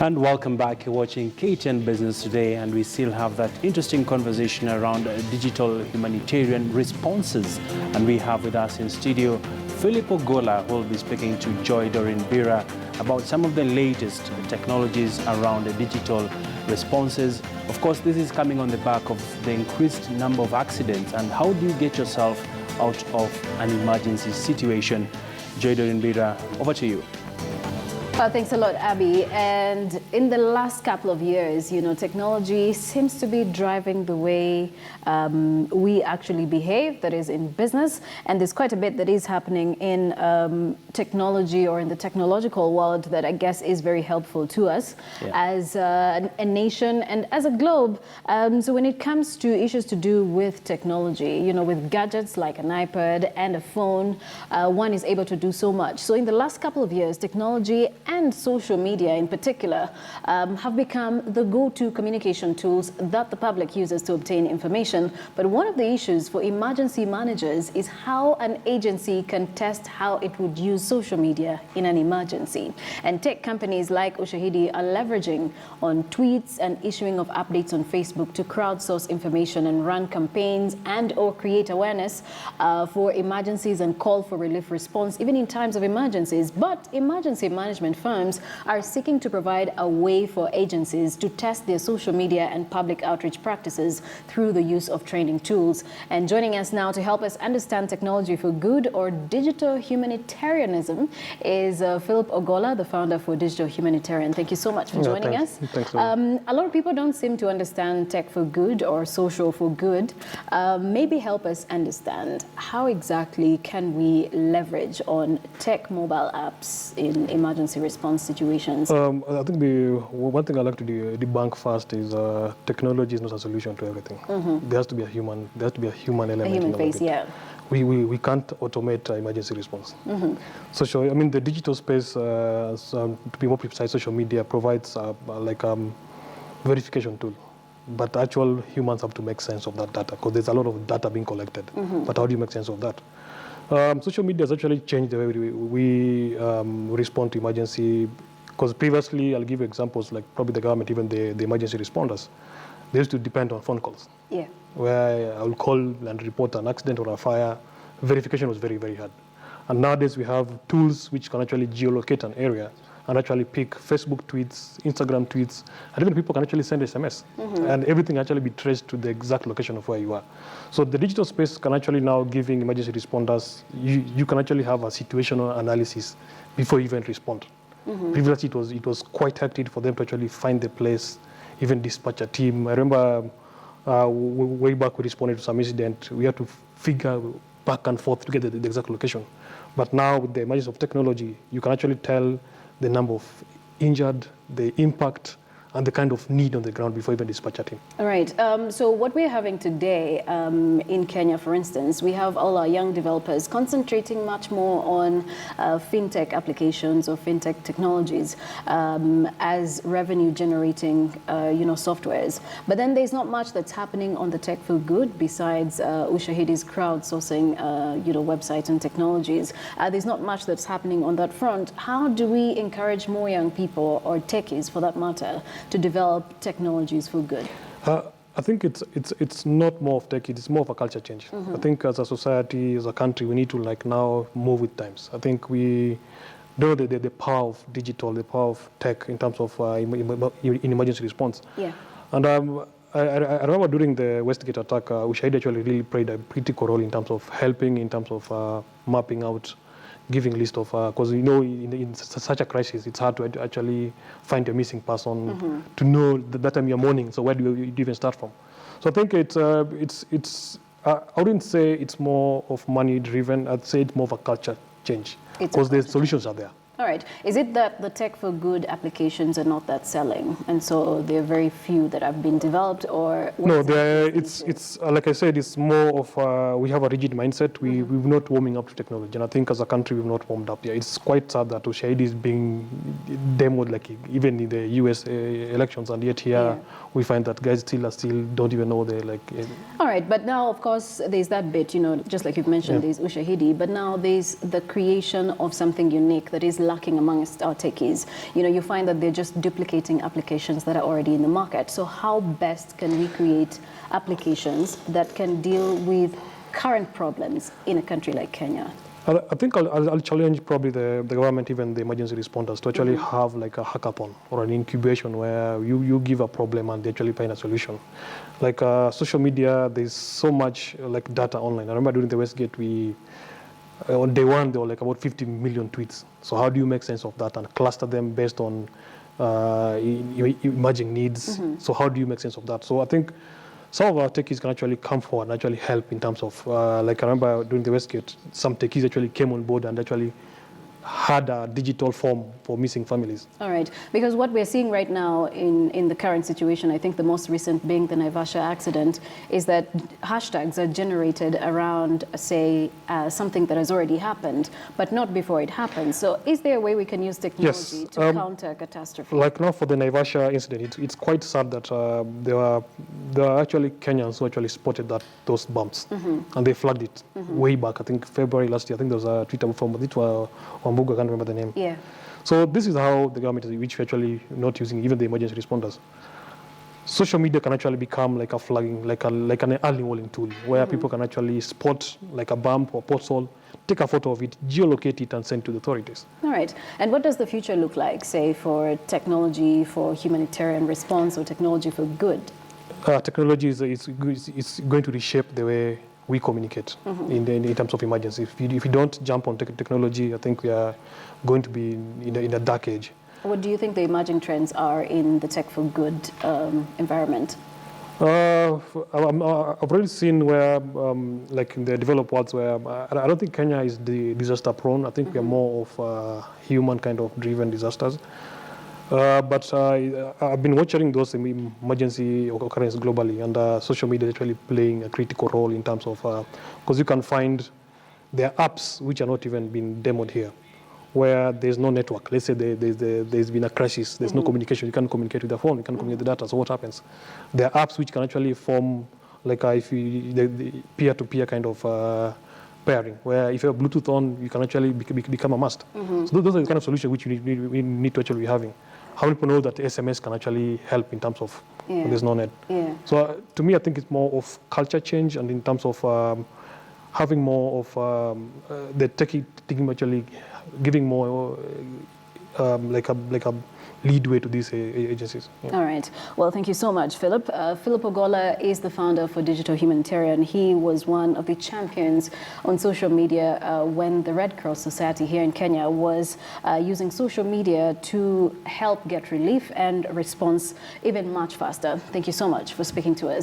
And welcome back. You're watching KTN Business Today, and we still have that interesting conversation around digital humanitarian responses. And we have with us in studio Philip Ogola, who will be speaking to Joy Doreen Bira about some of the latest technologies around the digital responses. Of course, this is coming on the back of the increased number of accidents. And how do you get yourself out of an emergency situation? Joy Doreen Bira, over to you. Thanks a lot, Abby. And in the last couple of years, technology seems to be driving the way we actually behave, that is in business. And there's quite a bit that is happening in technology or in the technological world that I guess is very helpful to us as a nation and as a globe. So when it comes to issues to do with technology, with gadgets like an iPad and a phone, one is able to do so much. So in the last couple of years, technology and social media in particular have become the go-to communication tools that the public uses to obtain information. But one of the issues for emergency managers is how an agency can test how it would use social media in an emergency. And tech companies like Ushahidi are leveraging on tweets and issuing of updates on Facebook to crowdsource information and run campaigns and or create awareness for emergencies and call for relief response, even in times of emergencies. But emergency management firms are seeking to provide a way for agencies to test their social media and public outreach practices through the use of training tools. And joining us now to help us understand technology for good or digital humanitarianism is Philip Ogola, the founder for Digital Humanitarian. Thank you so much for joining us. Thanks. A lot of people don't seem to understand tech for good or social for good. Maybe help us understand how exactly can we leverage on tech mobile apps in emergency response situations? I think the one thing I like to debunk first is technology is not a solution to everything. There has to be a human. There has to be a human element. A human face, yeah. We can't automate emergency response. So I mean, the digital space, to be more precise, social media provides verification tool. But actual humans have to make sense of that data because there's a lot of data being collected. But how do you make sense of that? Social media has actually changed the way we respond to emergency, because previously, I'll give you examples, like probably the government, even the emergency responders, they used to depend on phone calls. Yeah. Where I'll call and report an accident or a fire. Verification was very, very hard. And nowadays we have tools which can actually geolocate an area and actually pick Facebook tweets, Instagram tweets, and even people can actually send SMS. And everything actually be traced to the exact location of where you are. So the digital space can actually now giving emergency responders, you can actually have a situational analysis before you even respond. Previously it was quite hectic for them to actually find the place, even dispatch a team. I remember way back we responded to some incident, we had to figure back and forth to get the exact location. But now with the emergence of technology, you can actually tell the number of injured, the impact, and the kind of need on the ground before even dispatch a team. All right. So what we're having today in Kenya, for instance, we have all our young developers concentrating much more on fintech applications or fintech technologies as revenue-generating, softwares. But then there's not much that's happening on the tech for good besides Ushahidi's crowdsourcing, websites and technologies. There's not much that's happening on that front. How do we encourage more young people, or techies for that matter, to develop technologies for good? I think it's not more of tech, it's more of a culture change. I think as a society, as a country, we need to now move with times. I think we know the power of digital, the power of tech in terms of in emergency response. Yeah. And I remember during the Westgate attack, Ushahidi actually really played a critical role in terms of helping, in terms of mapping out, giving list of, because in such a crisis, it's hard to actually find a missing person, to know that time you're mourning, so where do you even start from? So I think I wouldn't say it's more of money driven, I'd say it's more of a culture change, because the solutions are there. All right. Is it that the tech for good applications are not that selling, and so there are very few that have been developed, or? No, it's like I said, it's more of we have a rigid mindset. We're not warming up to technology, and I think as a country we've not warmed up. Yeah, it's quite sad that Ushahidi is being demoed, like even in the US elections, and yet here we find that guys still don't even know they like. All right, but now of course there's that bit, just like you've mentioned, there's Ushahidi, but now there's the creation of something unique that is lacking amongst our techies. You know, you find that they're just duplicating applications that are already in the market. So how best can we create applications that can deal with current problems in a country like Kenya? I think I'll challenge probably the government, even the emergency responders, to actually have like a hackathon or an incubation where you give a problem and they actually find a solution. Like social media, there's so much like data online. I remember during the Westgate, on day one, there were like about 50 million tweets. So how do you make sense of that and cluster them based on emerging needs? So how do you make sense of that? So I think some of our techies can actually come forward and actually help in terms of, like I remember during the Westgate, some techies actually came on board and actually had a digital form for missing families. All right, because what we're seeing right now in the current situation, I think the most recent being the Naivasha accident, is that hashtags are generated around, say, something that has already happened, but not before it happens. So is there a way we can use technology to counter a catastrophe? Like now for the Naivasha incident, it's quite sad that there are actually Kenyans who actually spotted those bumps, and they flagged it way back, I think February last year. I think there was a Twitter from Wambugu, I can't remember the name. Yeah. So this is how the government is, which we're actually not using even the emergency responders. Social media can actually become like a flagging, like an early warning tool, where people can actually spot like a bump or pothole, take a photo of it, geolocate it, and send to the authorities. All right. And what does the future look like, say, for technology, for humanitarian response, or technology for good? Technology is going to reshape the way we communicate in terms of emergency. If you don't jump on technology, I think we are going to be in a dark age. What do you think the emerging trends are in the tech for good environment? I've already seen where, like in the developed worlds, where I don't think Kenya is disaster prone. I think we are more of human kind of driven disasters. But I've been watching those emergency occurrences globally, and social media is actually playing a critical role in terms of, because you can find there are apps which are not even being demoed here, where there's no network. Let's say there's been a crisis, there's no communication, you can't communicate with the phone, you can't communicate the data, so what happens? There are apps which can actually form like the peer-to-peer kind of pairing, where if you have Bluetooth on, you can actually become a must. So those are the kind of solutions which we need to actually be having. How many people know that SMS can actually help in terms of when there's no net? So to me, I think it's more of culture change, and in terms of having more of the techie team actually giving more like a leadway to these agencies. All right. Well, thank you so much, Philip. Philip Ogola is the founder for Digital Humanitarian. He was one of the champions on social media when the Red Cross Society here in Kenya was using social media to help get relief and response even much faster. Thank you so much for speaking to us.